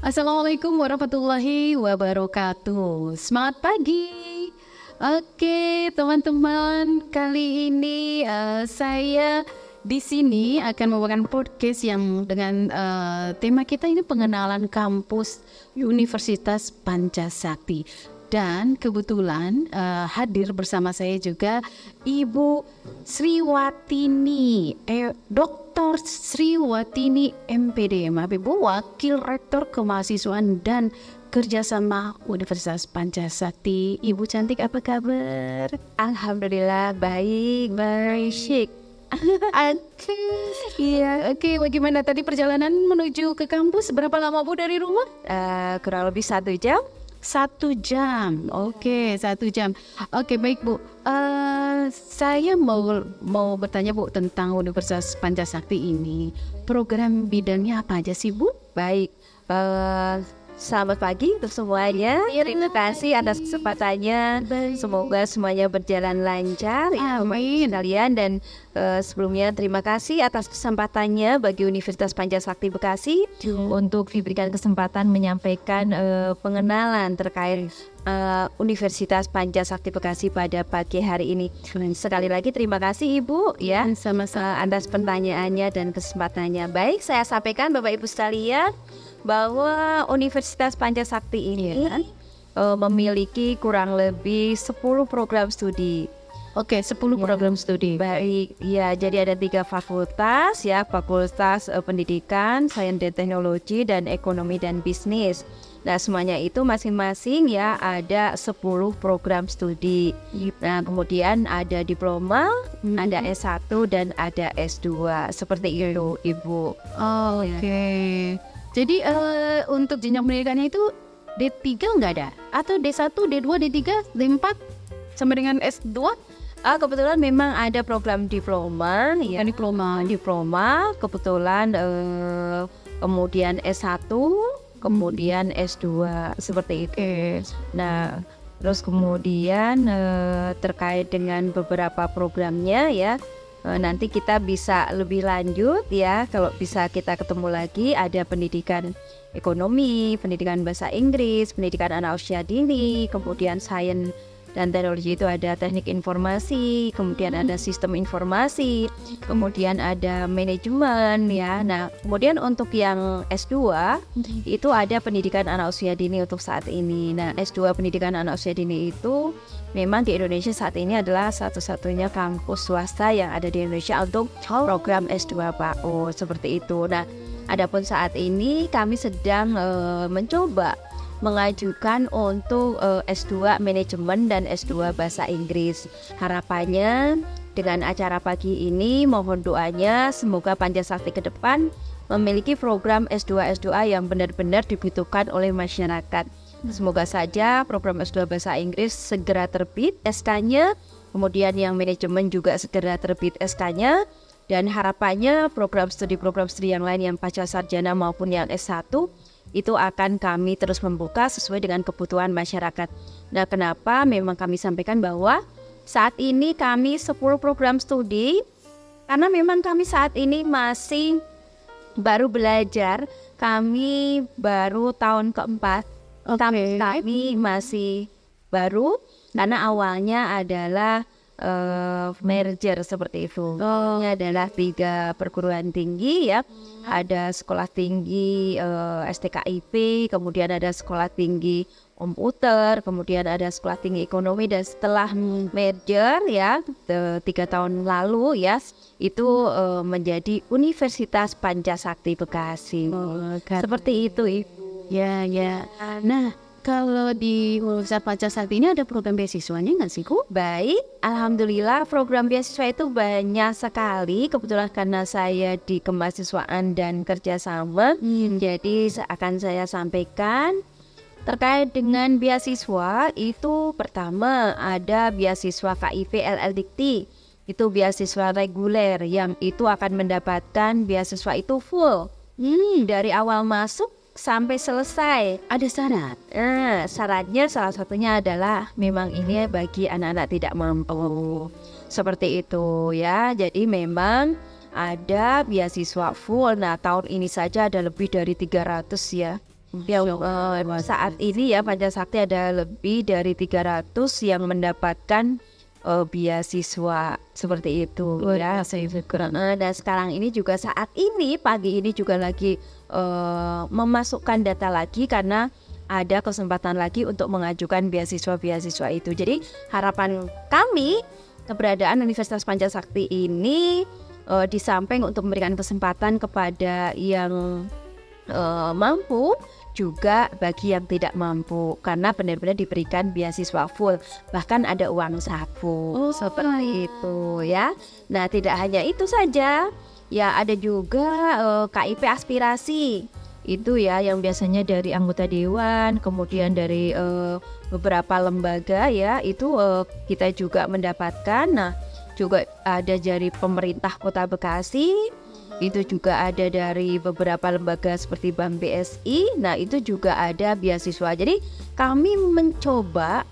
Assalamualaikum warahmatullahi wabarakatuh. Semangat pagi. Oke, teman-teman, kali ini saya di sini akan membawakan podcast yang dengan tema kita ini pengenalan kampus Universitas Pancasakti. Dan kebetulan hadir bersama saya juga Ibu Sriwatini, Dr. Sriwatini MPD, Ibu Wakil Rektor Kemahasiswaan dan Kerjasama Universitas Pancasakti. Ibu cantik, apa kabar? Alhamdulillah baik, very chic. Iya, oke. Bagaimana tadi perjalanan menuju ke kampus? Berapa lama Bu dari rumah? Kurang lebih 1 jam. 1 jam, oke, 1 jam. Oke, baik Bu. Saya mau bertanya Bu tentang Universitas Pancasakti ini. Program bidangnya apa aja sih Bu? Baik, selamat pagi untuk semuanya. Terima kasih atas kesempatannya. Semoga semuanya berjalan lancar. Amin. Kalian dan sebelumnya terima kasih atas kesempatannya bagi Universitas Pancasakti Bekasi untuk diberikan kesempatan menyampaikan pengenalan terkait Universitas Pancasakti Bekasi pada pagi hari ini. Sekali lagi terima kasih Ibu ya Sama-sama. atas pertanyaannya dan kesempatannya. Baik, saya sampaikan Bapak Ibu sekalian bahwa Universitas Pancasakti ini memiliki kurang lebih 10 program studi. Oke, 10 program studi. Baik, ya, jadi ada 3 fakultas ya, Fakultas Pendidikan, Sains dan Teknologi, dan Ekonomi dan Bisnis. Nah, semuanya itu masing-masing ya ada 10 program studi. Nah, kemudian ada diploma, ada S1 dan ada S2. Seperti itu, Ibu. Oh, oke. Jadi untuk jenjang pendidikannya itu D3 nggak ada? Atau D1, D2, D3, D4 sampai dengan S2? Kebetulan memang ada program diploma ya. Diploma kebetulan kemudian S1, kemudian S2 seperti itu. Nah, terus kemudian terkait dengan beberapa programnya ya, nanti kita bisa lebih lanjut ya, kalau bisa kita ketemu lagi. Ada pendidikan ekonomi, pendidikan bahasa Inggris, pendidikan anak usia dini, kemudian sains dan teknologi itu ada teknik informasi, kemudian ada sistem informasi, kemudian ada manajemen ya. Nah, kemudian untuk yang S2 itu ada pendidikan anak usia dini untuk saat ini. Nah, S2 pendidikan anak usia dini itu memang di Indonesia saat ini adalah satu-satunya kampus swasta yang ada di Indonesia untuk program S2 PAUD seperti itu. Nah, adapun saat ini kami sedang mencoba mengajukan untuk S2 manajemen dan S2 bahasa Inggris. Harapannya dengan acara pagi ini, mohon doanya semoga Pancasakti ke depan memiliki program S2 yang benar-benar dibutuhkan oleh masyarakat. Semoga saja program S2 bahasa Inggris segera terbit SK-nya, kemudian yang manajemen juga segera terbit SK-nya, dan harapannya program studi yang lain yang pasca sarjana maupun yang S1 itu akan kami terus membuka sesuai dengan kebutuhan masyarakat. Nah, kenapa memang kami sampaikan bahwa saat ini kami 10 program studi, karena memang kami saat ini masih baru belajar, kami baru tahun keempat. Kami masih baru, karena awalnya adalah merger seperti itu. Ini adalah 3 perguruan tinggi ya. Ada sekolah tinggi STKIP, kemudian ada sekolah tinggi komputer, kemudian ada sekolah tinggi ekonomi, dan setelah merger ya 3 tahun lalu ya, itu menjadi Universitas Pancasakti Bekasi. Seperti itu, Ibu. Ya. Nah, kalau di Universitas Pancasakti ini ada program beasiswanya nggak sih, Ku? Baik, alhamdulillah program beasiswa itu banyak sekali. Kebetulan karena saya di kemahasiswaan dan kerjasama, jadi akan saya sampaikan terkait dengan beasiswa. Itu pertama ada beasiswa KIP LLDikti. Itu beasiswa reguler yang itu akan mendapatkan beasiswa itu full dari awal masuk sampai selesai. Ada syarat? Syaratnya salah satunya adalah memang ini bagi anak-anak tidak mampu. Seperti itu ya. Jadi memang ada beasiswa full. Nah, tahun ini saja ada lebih dari 300 ya Saat ini ya Pancasakti ada lebih dari 300 yang mendapatkan beasiswa seperti itu ya. Dan sekarang ini juga saat ini pagi ini juga lagi memasukkan data lagi karena ada kesempatan lagi untuk mengajukan beasiswa itu. Jadi harapan kami keberadaan Universitas Pancasakti ini di samping untuk memberikan kesempatan kepada yang mampu, juga bagi yang tidak mampu, karena benar-benar diberikan beasiswa full, bahkan ada uang saku seperti itu ya. Nah, tidak hanya itu saja, ya ada juga KIP aspirasi itu ya, yang biasanya dari anggota dewan, kemudian dari beberapa lembaga ya, itu kita juga mendapatkan. Nah, juga ada dari pemerintah Kota Bekasi, itu juga ada dari beberapa lembaga seperti Bank BSI. Nah, itu juga ada beasiswa. Jadi kami mencoba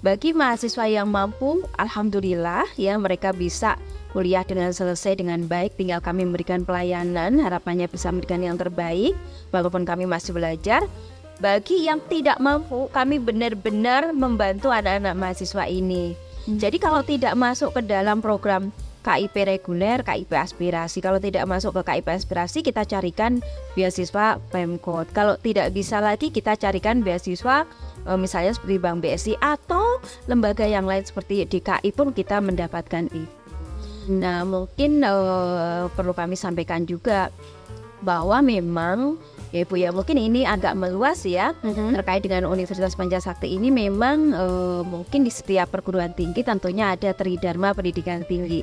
bagi mahasiswa yang mampu, alhamdulillah ya, mereka bisa kuliah dengan selesai dengan baik, tinggal kami memberikan pelayanan, harapannya bisa memberikan yang terbaik walaupun kami masih belajar. Bagi yang tidak mampu, kami benar-benar membantu anak-anak mahasiswa ini. Jadi kalau tidak masuk ke dalam program KIP reguler, KIP aspirasi, kalau tidak masuk ke KIP aspirasi, kita carikan beasiswa Pemkot. Kalau tidak bisa lagi, kita carikan beasiswa misalnya seperti Bank BSI atau lembaga yang lain seperti DKI pun kita mendapatkan itu. Nah, mungkin perlu kami sampaikan juga bahwa memang ya Ibu ya, mungkin ini agak meluas ya terkait dengan Universitas Pancasakti ini. Memang mungkin di setiap perguruan tinggi tentunya ada Tridharma Pendidikan Tinggi.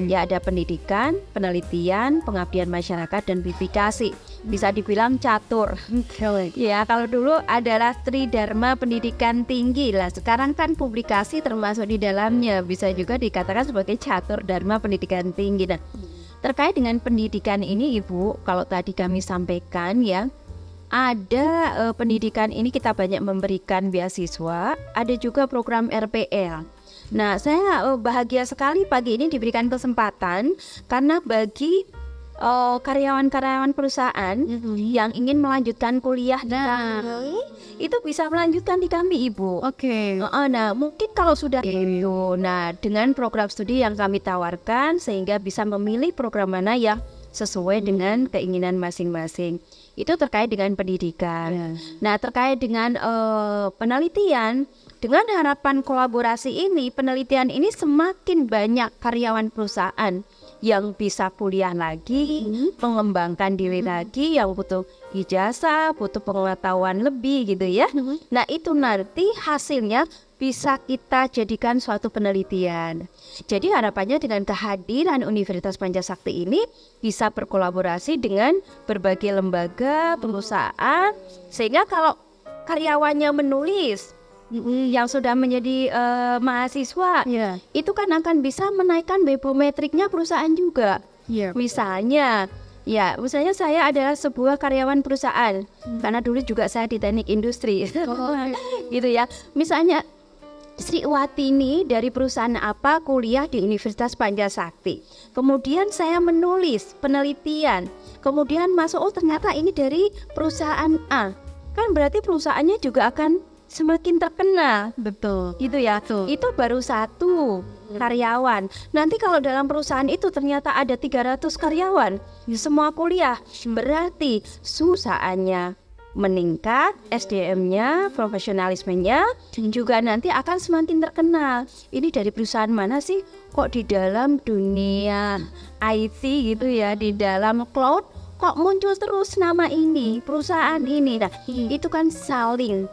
Ya, ada pendidikan, penelitian, pengabdian masyarakat, dan publikasi. Bisa dibilang catur. Ya, kalau dulu adalah Tridharma Pendidikan Tinggi lah, sekarang kan publikasi termasuk di dalamnya, bisa juga dikatakan sebagai catur Dharma Pendidikan Tinggi. Nah, terkait dengan pendidikan ini Ibu, kalau tadi kami sampaikan ya, ada pendidikan ini kita banyak memberikan beasiswa, ada juga program RPL. Nah, saya bahagia sekali pagi ini diberikan kesempatan karena bagi karyawan-karyawan perusahaan yang ingin melanjutkan kuliah di kami, itu bisa melanjutkan di kami Ibu. Nah, mungkin kalau sudah itu, nah dengan program studi yang kami tawarkan sehingga bisa memilih program mana yang sesuai dengan keinginan masing-masing. Itu terkait dengan pendidikan. Nah, terkait dengan penelitian, dengan harapan kolaborasi ini, penelitian ini semakin banyak karyawan perusahaan yang bisa kuliah lagi, mengembangkan diri lagi, yang butuh ijazah, butuh pengetahuan lebih gitu ya. Nah, itu nanti hasilnya bisa kita jadikan suatu penelitian. Jadi harapannya dengan kehadiran Universitas Pancasakti ini bisa berkolaborasi dengan berbagai lembaga, perusahaan, sehingga kalau karyawannya menulis yang sudah menjadi mahasiswa, itu kan akan bisa menaikkan bepometriknya perusahaan juga. Misalnya saya adalah sebuah karyawan perusahaan, karena dulu juga saya di teknik industri, gitu ya. Misalnya Sri Watini dari perusahaan apa kuliah di Universitas Pancasakti, kemudian saya menulis penelitian, kemudian masuk, ternyata ini dari perusahaan A, kan berarti perusahaannya juga akan semakin terkenal. Gitu ya. Itu baru satu karyawan. Nanti kalau dalam perusahaan itu ternyata ada 300 karyawan, semua kuliah, berarti perusahaannya meningkat, SDM-nya, profesionalismenya juga nanti akan semakin terkenal. Ini dari perusahaan mana sih? Kok di dalam dunia IT gitu ya, di dalam cloud kok muncul terus nama ini, perusahaan ini. Nah, itu kan saling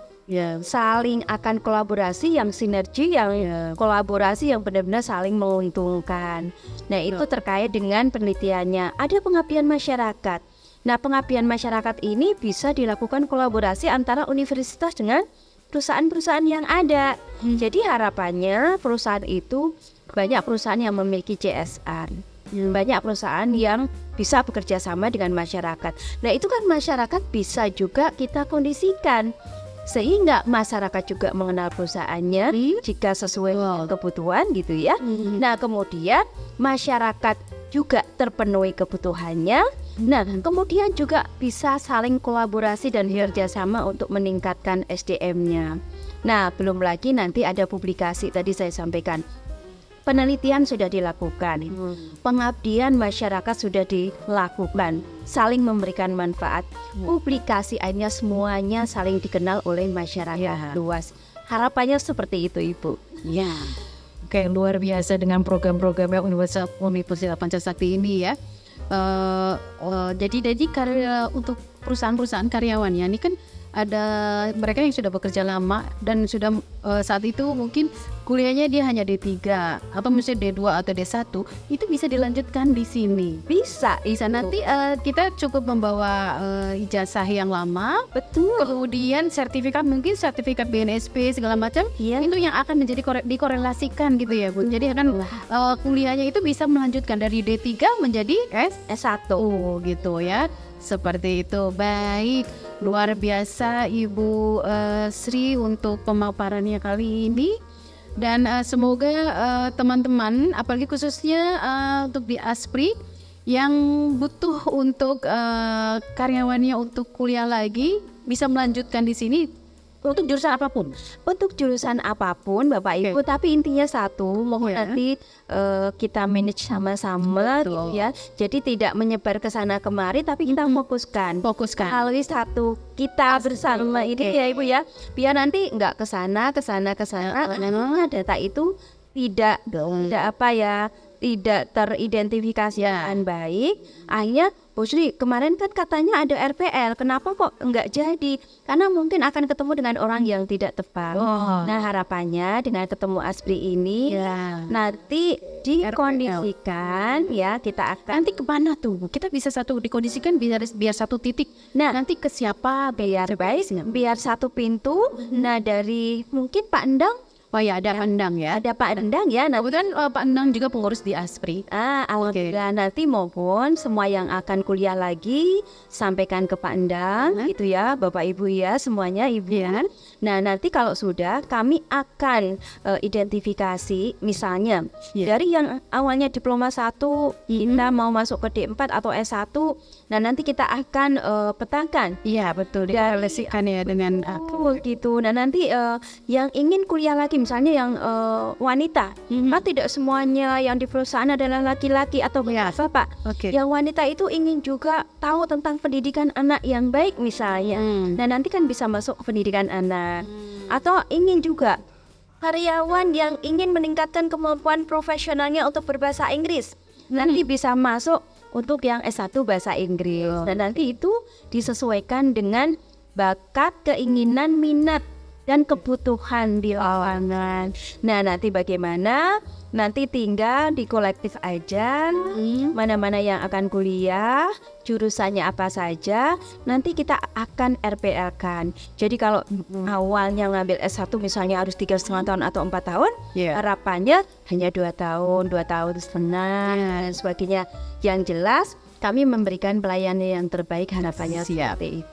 akan kolaborasi yang sinergi, yang kolaborasi yang benar-benar saling menguntungkan. Nah, itu terkait dengan penelitiannya. Ada pengabdian masyarakat. Nah, pengabdian masyarakat ini bisa dilakukan kolaborasi antara universitas dengan perusahaan-perusahaan yang ada. Jadi harapannya perusahaan itu, banyak perusahaan yang memiliki CSR, banyak perusahaan yang bisa bekerja sama dengan masyarakat. Nah, itu kan masyarakat bisa juga kita kondisikan sehingga masyarakat juga mengenal perusahaannya jika sesuai kebutuhan gitu ya. Nah, kemudian masyarakat juga terpenuhi kebutuhannya, Nah, kemudian juga bisa saling kolaborasi dan kerjasama untuk meningkatkan SDM-nya. Nah, belum lagi nanti ada publikasi tadi saya sampaikan. Penelitian sudah dilakukan, pengabdian masyarakat sudah dilakukan, saling memberikan manfaat, publikasi akhirnya semuanya saling dikenal oleh masyarakat luas. Harapannya seperti itu, Ibu. Ya, oke, luar biasa dengan program-programnya Universitas Pancasakti ini ya. Jadi karya untuk perusahaan-perusahaan karyawannya ini kan ada mereka yang sudah bekerja lama dan sudah saat itu mungkin kuliahnya dia hanya D3 atau misalnya D2 atau D1, itu bisa dilanjutkan di sini. Bisa Nanti kita cukup membawa ijazah yang lama, betul. kemudian mungkin sertifikat BNSP segala macam, Iya. itu yang akan menjadi dikorelasikan gitu ya Bu. Jadi akan kuliahnya itu bisa melanjutkan dari D3 menjadi S1 gitu ya. Seperti itu. Baik, luar biasa Ibu Sri untuk pemaparannya kali ini. Dan semoga teman-teman, apalagi khususnya untuk di ASPRI yang butuh untuk karyawannya untuk kuliah lagi, bisa melanjutkan di sini untuk jurusan apapun. Untuk jurusan apapun Bapak Ibu, tapi intinya satu, mohon nanti kita manage sama-sama gitu ya. Jadi tidak menyebar ke sana kemari, tapi kita fokuskan. Hal ini satu, kita bersama ini ya Ibu ya. Biar nanti nggak ke sana, karena data itu tidak tidak teridentifikasi dengan baik. Akhirnya Bu Sri, kemarin kan katanya ada RPL, kenapa kok enggak jadi? Karena mungkin akan ketemu dengan orang yang tidak tepat. Nah, harapannya dengan ketemu ASPRI ini nanti dikondisikan ya, kita akan nanti kemana tuh? Kita bisa dikondisikan biar satu titik. Nah, nanti ke siapa? biar baik, biar satu pintu. Nah, dari mungkin Pak Endang. Oh ya, ada Pak Endang ya. Ada Pak Endang ya. Nah, kebetulan Pak Endang juga pengurus di ASPRI. Alhamdulillah nanti maupun semua yang akan kuliah lagi sampaikan ke Pak Endang, gitu ya, Bapak Ibu ya, semuanya Ibu. Nah, nanti kalau sudah kami akan identifikasi, misalnya dari yang awalnya diploma 1 kita mau masuk ke D4 atau S1. Nah, nanti kita akan petakan. Iya, betul. Dikorelasikan ya dengan gitu. Nah, nanti yang ingin kuliah lagi, misalnya yang wanita, tidak semuanya yang di perusahaan adalah laki-laki atau bapak. Yang wanita itu ingin juga tahu tentang pendidikan anak yang baik misalnya. Nah, nanti kan bisa masuk ke pendidikan anak. Atau ingin juga karyawan yang ingin meningkatkan kemampuan profesionalnya untuk berbahasa Inggris, nanti bisa masuk untuk yang S1 bahasa Inggris. Dan nanti itu disesuaikan dengan bakat, keinginan, minat dan kebutuhan di lapangan. Nah, nanti bagaimana? Nanti tinggal di kolektif aja, mana-mana yang akan kuliah, jurusannya apa saja, nanti kita akan RPL-kan. Jadi kalau awalnya ngambil S1 misalnya harus 3,5 tahun atau 4 tahun, harapannya hanya 2 tahun, 2 tahun setengah, dan sebagainya. Yang jelas, kami memberikan pelayanan yang terbaik, harapannya seperti itu.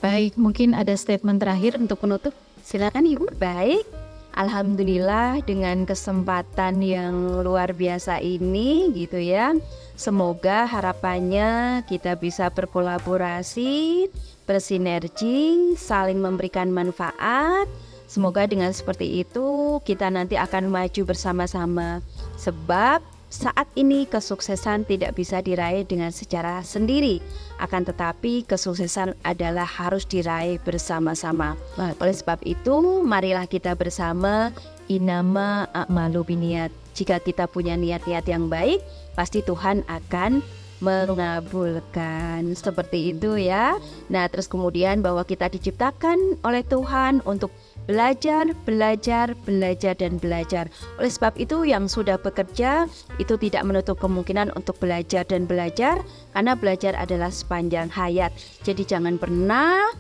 Baik, mungkin ada statement terakhir untuk penutup. Silakan Ibu. Baik, alhamdulillah dengan kesempatan yang luar biasa ini gitu ya. Semoga harapannya kita bisa berkolaborasi, bersinergi, saling memberikan manfaat. Semoga dengan seperti itu kita nanti akan maju bersama-sama. Sebab saat ini kesuksesan tidak bisa diraih dengan secara sendiri, akan tetapi kesuksesan adalah harus diraih bersama-sama. Oleh sebab itu, marilah kita bersama, innama a'malu binniat. Jika kita punya niat-niat yang baik, pasti Tuhan akan mengabulkan. Seperti itu ya. Nah, terus kemudian bahwa kita diciptakan oleh Tuhan untuk belajar, dan belajar. Oleh sebab itu yang sudah bekerja itu tidak menutup kemungkinan untuk belajar dan belajar, karena belajar adalah sepanjang hayat. Jadi jangan pernah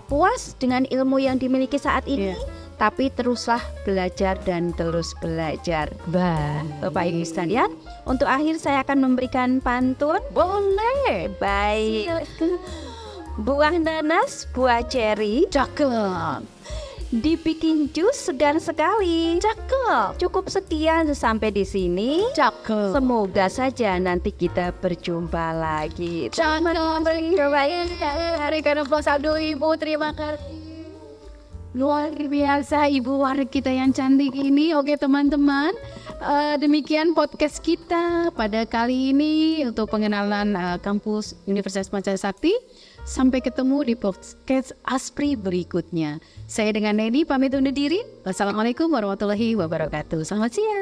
puas dengan ilmu yang dimiliki saat ini, tapi teruslah belajar dan terus belajar. Bapak Ibu sekalian, untuk akhir saya akan memberikan pantun. Boleh. Baik. Buah nanas, buah ceri, Cakep. dibikin jus segar sekali. Cakep. Cukup sekian sampai di sini. Cakep. Semoga saja nanti kita berjumpa lagi. Hari ke-21 Ibu, terima kasih. Luar biasa Ibu Warik kita yang cantik ini. Oke teman-teman, demikian podcast kita pada kali ini untuk pengenalan kampus Universitas Pancasila Sakti. Sampai ketemu di podcast Aspri berikutnya. Saya dengan Nedi pamit undur diri. Wassalamualaikum warahmatullahi wabarakatuh. Selamat siang.